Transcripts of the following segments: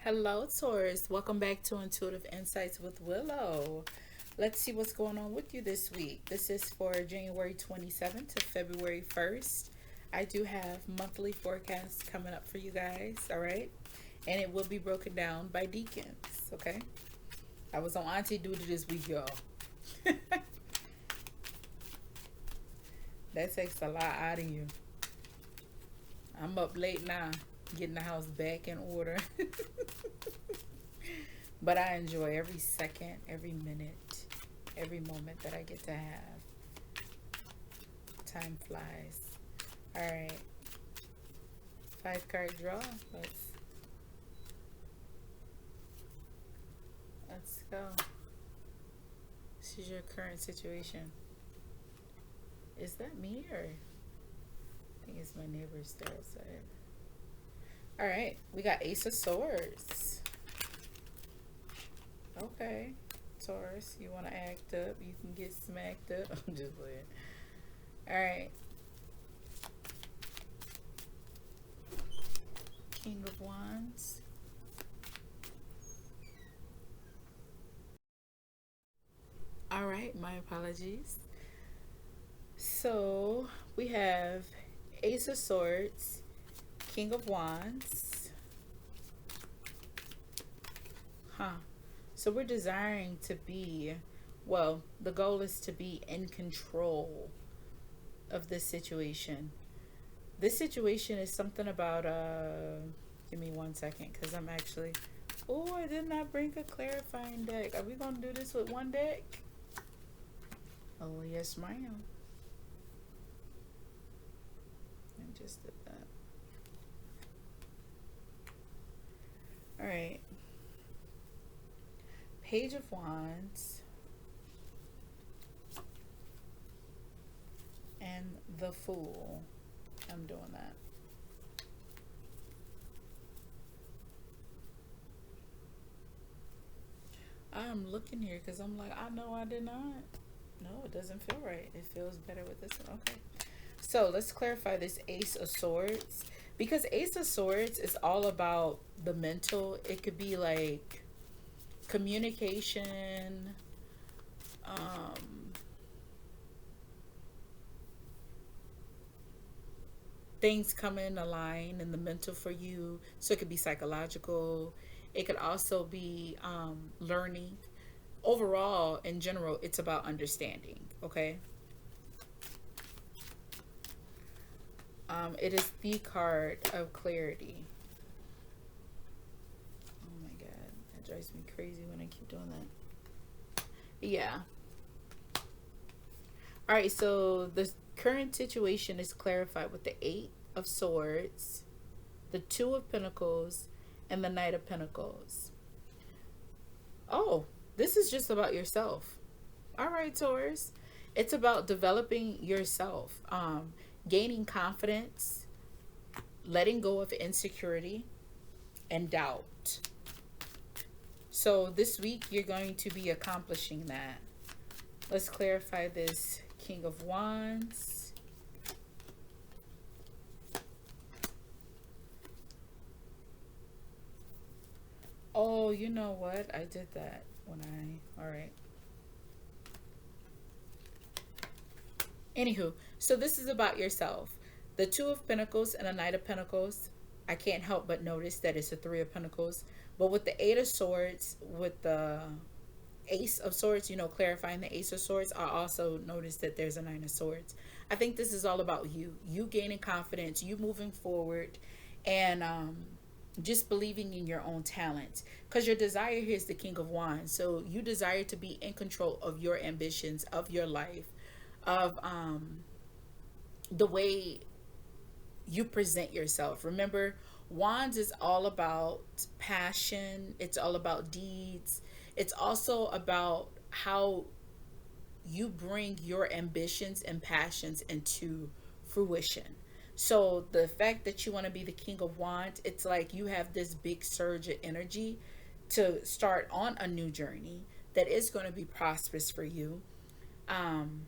Hello, Taurus. Welcome back to Intuitive Insights with Willow. Let's see what's going on with you this week. This is for January 27th to February 1st. I do have monthly forecasts coming up for you guys, all right? And it will be broken down by deacons, okay? I was on auntie duty this week, y'all. That takes a lot out of you. I'm up late now, getting the house back in order. But I enjoy every second, every minute, every moment that I get to have. Time flies. All right. 5 card draw. Let's go. This is your current situation. Is that me or I think it's my neighbors there outside. All right, we got Ace of Swords. Okay, Taurus, you want to act up? You can get smacked up. I'm just playing. All right. King of Wands. All right, my apologies. So we have Ace of Swords, King of Wands. Huh. So we're desiring to be, well, the goal is to be in control of this situation. This situation is something about, give me 1 second because I'm actually, oh, I did not bring a clarifying deck. Are we going to do this with one deck? Oh, yes, ma'am. I just did that. All right. Page of Wands and the Fool. I'm doing that. I'm looking here because I'm like, I know I did not. No, it doesn't feel right. It feels better with this one. Okay. So let's clarify this Ace of Swords. Because Ace of Swords is all about the mental. It could be like communication, things come in a line in the mental for you. So it could be psychological. It could also be learning. Overall, in general, it's about understanding. Okay. It is the card of clarity. Oh my god, that drives me crazy when I keep doing that. Yeah. All right, so the current situation is clarified with the Eight of Swords, the Two of Pentacles, and the Knight of Pentacles. Oh, this is just about yourself. All right, Taurus. It's about developing yourself, gaining confidence, letting go of insecurity and doubt. So this week, you're going to be accomplishing that. Let's clarify this King of Wands. Oh, you know what? I did that when all right. Anywho, so this is about yourself. The Two of Pentacles and the Knight of Pentacles. I can't help but notice that it's a Three of Pentacles. But with the Eight of Swords, with the Ace of Swords, you know, clarifying the Ace of Swords, I also noticed that there's a Nine of Swords. I think this is all about you gaining confidence, you moving forward, and just believing in your own talents. Because your desire here is the King of Wands. So you desire to be in control of your ambitions, of your life, of the way you present yourself. Remember, Wands is all about passion, it's all about deeds. It's also about how you bring your ambitions and passions into fruition. So the fact that you want to be the King of Wands, it's like you have this big surge of energy to start on a new journey that is going to be prosperous for you. Um,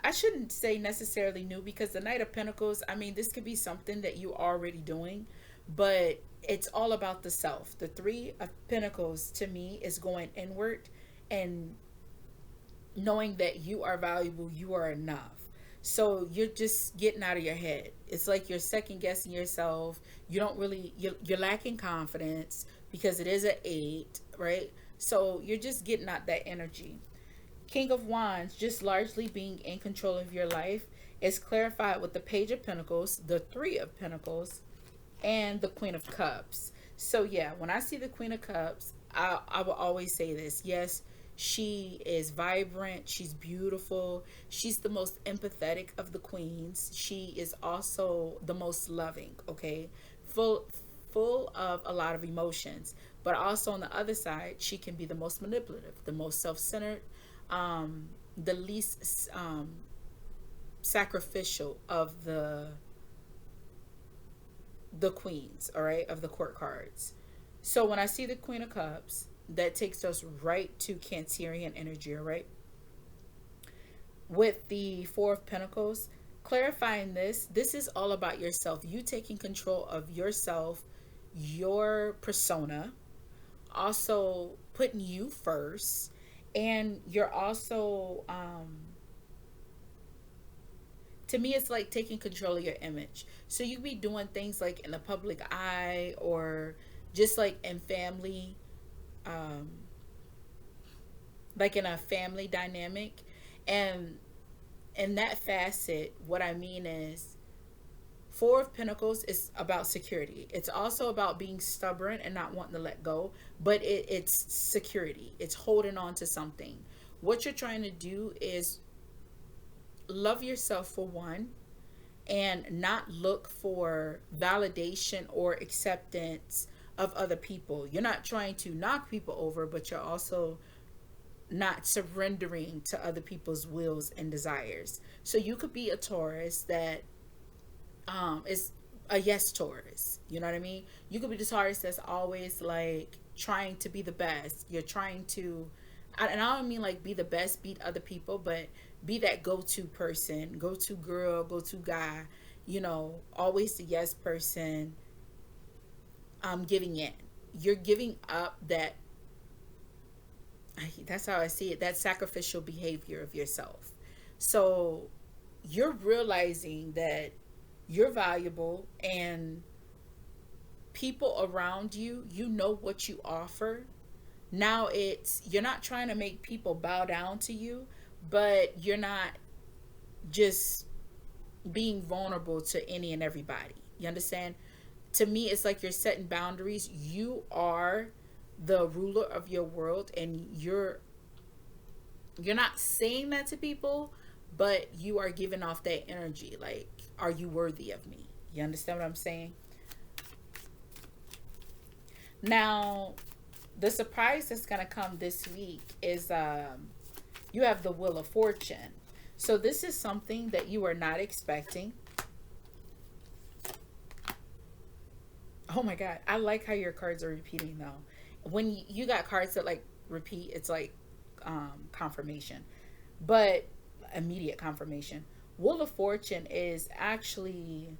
I shouldn't say necessarily new because the Knight of Pentacles, I mean, this could be something that you're already doing, but it's all about the self. The Three of Pentacles to me is going inward and knowing that you are valuable, you are enough. So you're just getting out of your head. It's like you're second guessing yourself. You don't really, you're lacking confidence because it is an eight, right? So you're just getting out that energy. King of Wands, just largely being in control of your life, is clarified with the Page of Pentacles, the Three of Pentacles, and the Queen of Cups. So yeah, when I see the Queen of Cups, I will always say this. Yes, she is vibrant, she's beautiful, she's the most empathetic of the queens. She is also the most loving, okay? Full of a lot of emotions. But also on the other side, she can be the most manipulative, the most self-centered, the least sacrificial of the queens, all right, of the court cards. So when I see the Queen of Cups, that takes us right to Cancerian energy, all right? With the Four of Pentacles, clarifying this is all about yourself. You taking control of yourself, your persona, also putting you first, and you're also to me it's like taking control of your image. So you be doing things like in the public eye or just like in family, um like in a family dynamic. And in that facet, what I mean is Four of Pentacles is about security. It's also about being stubborn and not wanting to let go, but it's security. It's holding on to something. What you're trying to do is love yourself for one, and not look for validation or acceptance of other people. You're not trying to knock people over, but you're also not surrendering to other people's wills and desires. So you could be a Taurus that is a yes Taurus. You know what I mean? You could be the Taurus that's always like trying to be the best. You're trying to, and I don't mean like be the best, beat other people, but be that go-to person, go-to girl, go-to guy. You know, always the yes person. Giving in. You're giving up that. That's how I see it. That sacrificial behavior of yourself. So you're realizing that you're valuable, and people around you, you know what you offer. Now it's, you're not trying to make people bow down to you, but you're not just being vulnerable to any and everybody. You understand? To me, it's like you're setting boundaries. You are the ruler of your world, and you're not saying that to people, but you are giving off that energy. Like, are you worthy of me? You understand what I'm saying? Now, the surprise that's gonna come this week is you have the Wheel of Fortune. So this is something that you are not expecting. Oh my god, I like how your cards are repeating though. When you got cards that like repeat, it's like confirmation, but immediate confirmation. Wheel of Fortune is actually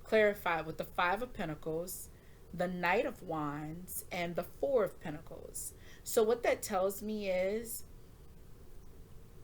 clarified with the Five of Pentacles, the Knight of Wands, and the Four of Pentacles. So what that tells me is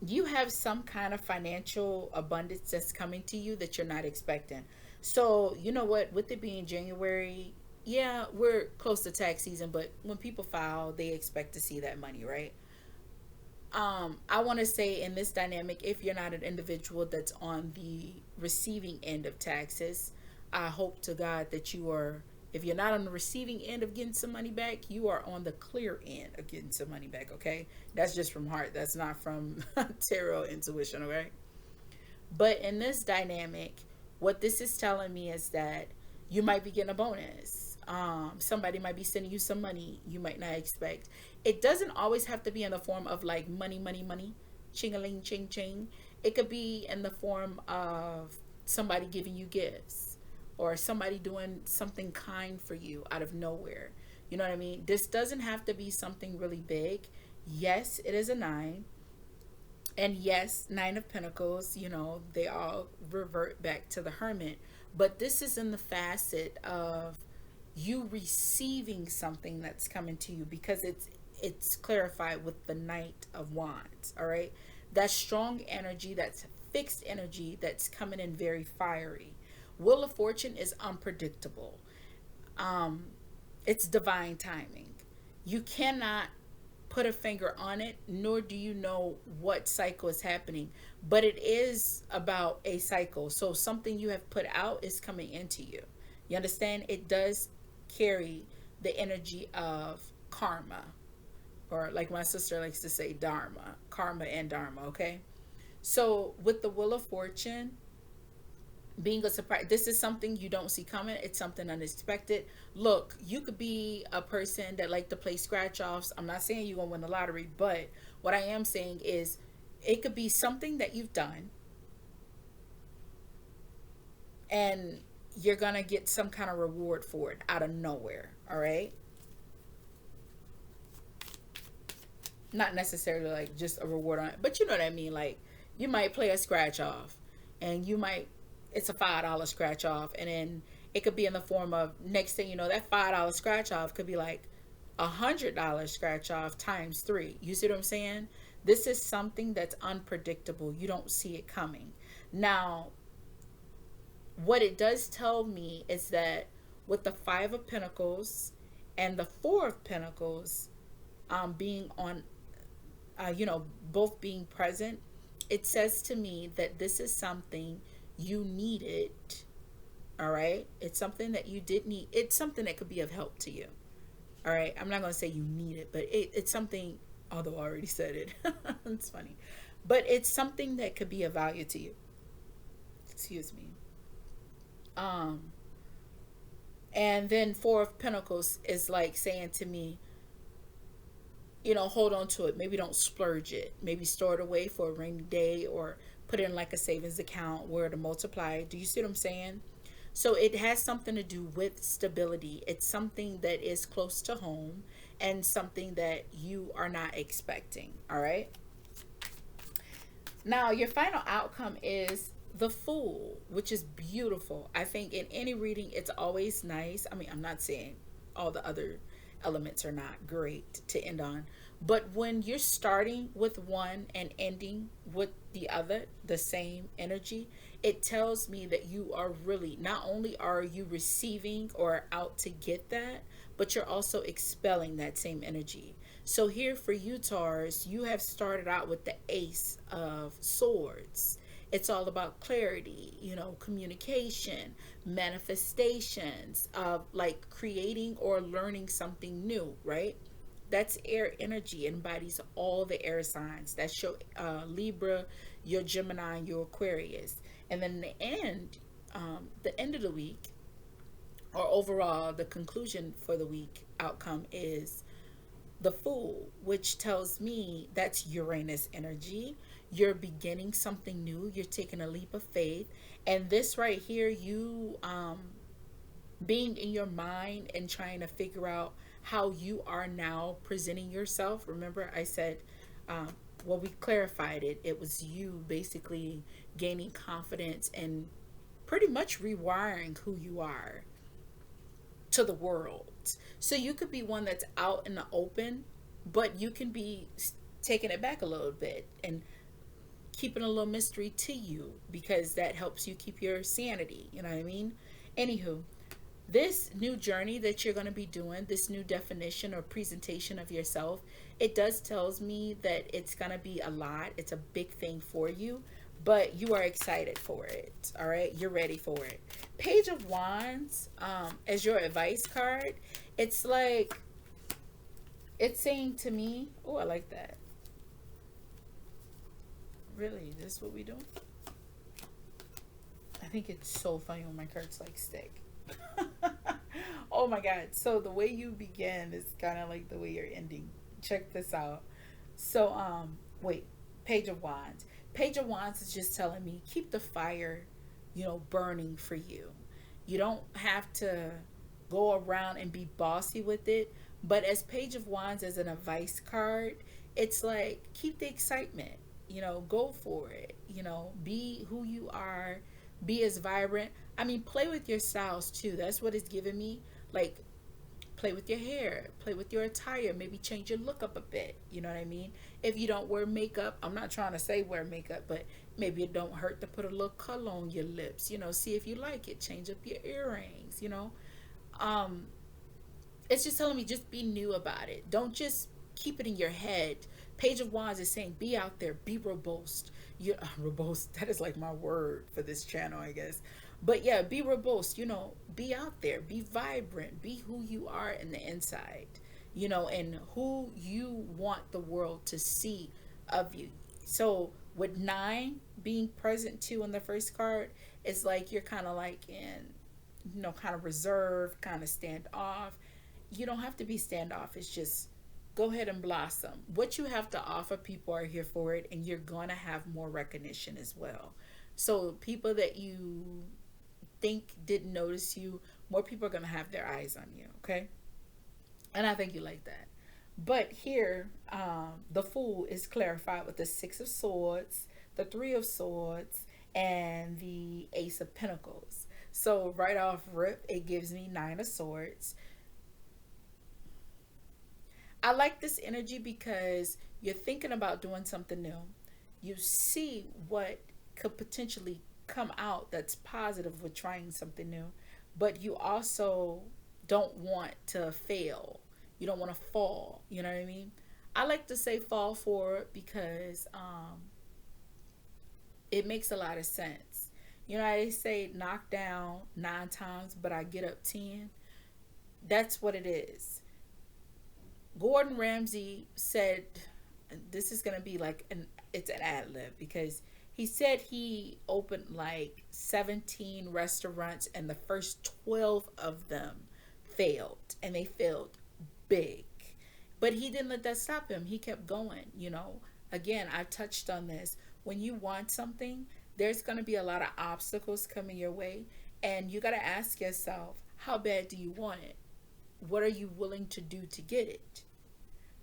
you have some kind of financial abundance that's coming to you that you're not expecting. So, you know what, with it being January, yeah, we're close to tax season, but when people file, they expect to see that money, right? I want to say in this dynamic, if you're not an individual that's on the receiving end of taxes, I hope to God that you are. If you're not on the receiving end of getting some money back, you are on the clear end of getting some money back. Okay, that's just from heart. That's not from tarot intuition. Okay, but in this dynamic, what this is telling me is that you might be getting a bonus. Somebody might be sending you some money you might not expect. It doesn't always have to be in the form of like money, money, money, ching-a-ling, ching, ching. It could be in the form of somebody giving you gifts or somebody doing something kind for you out of nowhere. You know what I mean? This doesn't have to be something really big. Yes, it is a nine. And yes, Nine of Pentacles, you know, they all revert back to the Hermit. But this is in the facet of you receiving something that's coming to you, because it's clarified with the Knight of Wands. All right, that strong energy, that's fixed energy, that's coming in very fiery. Wheel of Fortune is unpredictable. um it's divine timing. You cannot put a finger on it, nor do you know what cycle is happening, but it is about a cycle. So something you have put out is coming into you. You understand? It does carry the energy of karma, or like my sister likes to say, dharma, karma and dharma. Okay. So with the Wheel of Fortune being a surprise, this is something you don't see coming. It's something unexpected. Look, you could be a person that like to play scratch offs. I'm not saying you're gonna win the lottery, but what I am saying is it could be something that you've done, and you're gonna get some kind of reward for it out of nowhere. All right, not necessarily like just a reward on it, but you know what I mean. Like, you might play a scratch off, and you might, it's a $5 scratch off, and then it could be in the form of, next thing you know, that $5 scratch off could be like $100 scratch off times three. You see what I'm saying? This is something that's unpredictable. You don't see it coming. Now, what it does tell me is that with the Five of Pentacles and the Four of Pentacles, being on, both being present, it says to me that this is something you needed. All right. It's something that you did need. It's something that could be of help to you. All right. I'm not going to say you need it, but it's something, although I already said it. It's funny. But it's something that could be of value to you. Excuse me. Um, and then Four of Pentacles is like saying to me, hold on to it. Maybe don't splurge it. Maybe store it away for a rainy day, or put it in like a savings account where to multiply. Do you see what I'm saying? So it has something to do with stability. It's something that is close to home, and something that you are not expecting. All right. Now, your final outcome is the Fool, which is beautiful. I think in any reading, it's always nice. I mean, I'm not saying all the other elements are not great to end on, but when you're starting with one and ending with the other, the same energy, it tells me that you are really, not only are you receiving or out to get that, but you're also expelling that same energy. So here for you, Taurus, you have started out with the Ace of Swords. It's all about clarity, communication, manifestations of like creating or learning something new, right? That's air energy. It embodies all the air signs. That's your Libra, your Gemini, your Aquarius. And then the end of the week, or overall, the conclusion for the week outcome is the Fool, which tells me that's Uranus energy. You're beginning something new. You're taking a leap of faith. And this right here, you being in your mind and trying to figure out how you are now presenting yourself. Remember, I said, um, well, we clarified it. It was you basically gaining confidence and pretty much rewiring who you are to the world. So you could be one that's out in the open, but you can be taking it back a little bit and keeping a little mystery to you, because that helps you keep your sanity. You know what I mean? Anywho, this new journey that you're going to be doing, this new definition or presentation of yourself, it does tells me that it's going to be a lot. It's a big thing for you, but you are excited for it. All right, you're ready for it. Page of Wands, as your advice card, it's like, it's saying to me, oh, I like that. Really, this is what we do? I think it's so funny when my cards like stick. Oh my god. So the way you begin is kind of like the way you're ending. Check this out. So wait, Page of Wands. Page of Wands is just telling me keep the fire, burning for you. You don't have to go around and be bossy with it, but as Page of Wands as an advice card, it's like keep the excitement. Go for it. Be who you are, be as vibrant. I mean, play with your styles too. That's what it's giving me. Like, Play with your hair, play with your attire, maybe change your look up a bit. You know what I mean? If you don't wear makeup, I'm not trying to say wear makeup, but maybe it don't hurt to put a little color on your lips. See if you like it. Change up your earrings. Um, it's just telling me just be new about it. Don't just keep it in your head. Page of Wands is saying be out there, be robust. Robust, that is like my word for this channel, I guess. But yeah, be robust, be out there, be vibrant, be who you are in the inside, and who you want the world to see of you. So with nine being present too in the first card, it's like you're kind of like in, kind of reserved, kind of standoff. You don't have to be standoffish. Just go ahead and blossom. What you have to offer, people are here for it, and you're going to have more recognition as well. So people that you think didn't notice you, more people are going to have their eyes on you, okay? And I think you like that. But here, the Fool is clarified with the Six of Swords, the Three of Swords, and the Ace of Pentacles. So right off rip, it gives me Nine of Swords. I like this energy because you're thinking about doing something new. You see what could potentially come out that's positive with trying something new, but you also don't want to fail. You don't want to fall. You know what I mean? I like to say fall forward because it makes a lot of sense. They say knock down 9 times, but I get up 10. That's what it is. Gordon Ramsay said, this is going to be like it's an ad lib, because he said he opened like 17 restaurants and the first 12 of them failed, and they failed big. But he didn't let that stop him. He kept going. Again, I touched on this. When you want something, there's going to be a lot of obstacles coming your way, and you got to ask yourself, how bad do you want it? What are you willing to do to get it?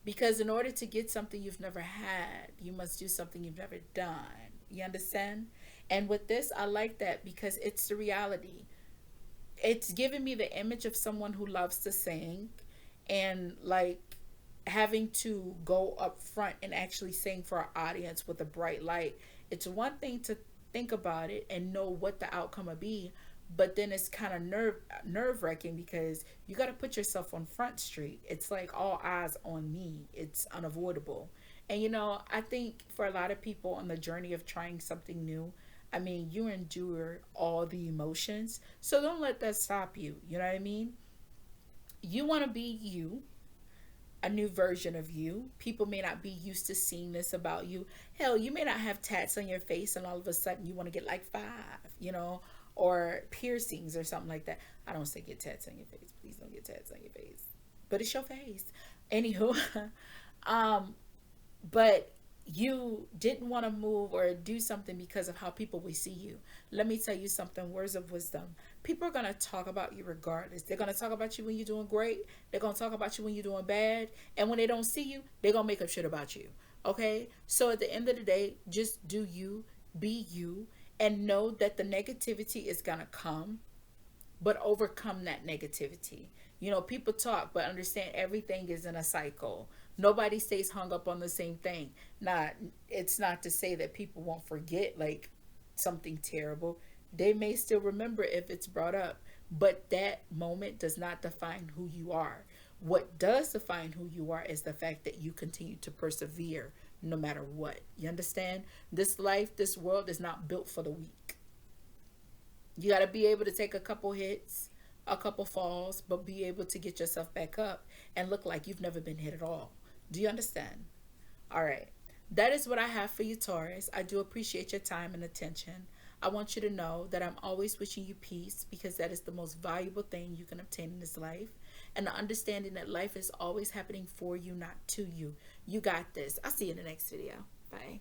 Because in order to get something you've never had, you must do something you've never done. You understand? And with this, I like that because it's the reality. It's giving me the image of someone who loves to sing, and like having to go up front and actually sing for an audience with a bright light. It's one thing to think about it and know what the outcome will be, but then it's kind of nerve wracking because you got to put yourself on Front Street. It's like all eyes on me. It's unavoidable. And I think for a lot of people on the journey of trying something new, I mean, you endure all the emotions, so don't let that stop you. You know what I mean? You want to be you, a new version of you. People may not be used to seeing this about you. Hell, you may not have tats on your face and all of a sudden you want to get like 5, or piercings or something like that. I don't say get tats on your face. Please don't get tats on your face. But it's your face. Anywho, but you didn't want to move or do something because of how people will see you. Let me tell you something, words of wisdom. People are going to talk about you regardless. They're going to talk about you when you're doing great. They're going to talk about you when you're doing bad. And when they don't see you, they're going to make up shit about you. Okay? So at the end of the day, just do you, be you, and know that the negativity is going to come, but overcome that negativity. People talk, but understand everything is in a cycle. Nobody stays hung up on the same thing. It's not to say that people won't forget like something terrible. They may still remember if it's brought up, but that moment does not define who you are. What does define who you are is the fact that you continue to persevere no matter what. You understand? This life, this world is not built for the weak. You got to be able to take a couple hits, a couple falls, but be able to get yourself back up and look like you've never been hit at all. Do you understand? All right. That is what I have for you, Taurus. I do appreciate your time and attention. I want you to know that I'm always wishing you peace, because that is the most valuable thing you can obtain in this life. And the understanding that life is always happening for you, not to you. You got this. I'll see you in the next video. Bye.